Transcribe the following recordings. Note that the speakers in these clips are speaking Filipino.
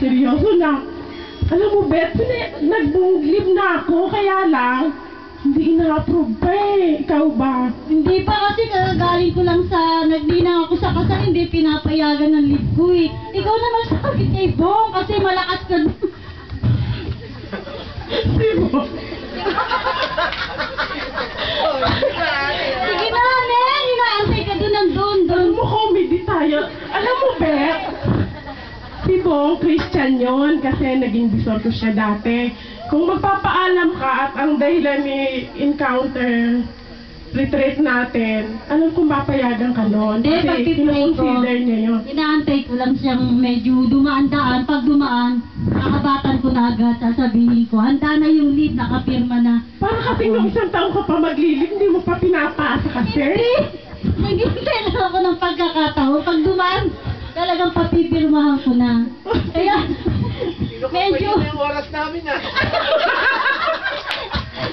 seryoso na. Alam mo, Bet, nag-live na ako, kaya lang, hindi ina-approve pa eh. Ikaw ba? Hindi pa kasi galing ko lang sa, nagdinang ako sa kasal, hindi pinapayagan ng leave ko eh. Ikaw naman sabi kay Bong kasi malakas ka. Si Bong. Sige na, Nen! Inaantay ka doon. Alam mo, comedy tayo. Alam mo, Bet, si Bong, Christian yon kasi naging bisor ko siya dati. Kung magpapaalam ka at ang dahilan ni encounter retreat natin, alam kong papayagan ka nun. Hindi, Kasi pag-pray ko. kinoconsider niya yun. Inaantay ko lang siyang medyo dumaan-daan. Pag dumaan, kakabatan ko na agad. Sasabihin ko, handa na yung leave, nakapirma na. Parang kasi nung isang taon ka pa maglilip, hindi mo pa pinapasa kasi. Hindi! Naghihintay lang ako ng pagkakataon. Pag dumaan, talagang papipirmahan ko na. Kaya, medyo... yung oras namin ah.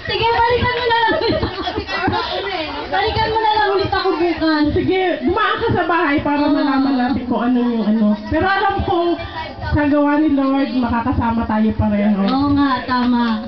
Sige, balikan mo na lang ulit ako. Balikan mo na lang ulit ako bukas. Sige, dumaan ka sa bahay para malaman natin kung ano yung ano. Pero alam kong sa gawa ni Lord, makakasama tayo pareho. Oo nga, tama.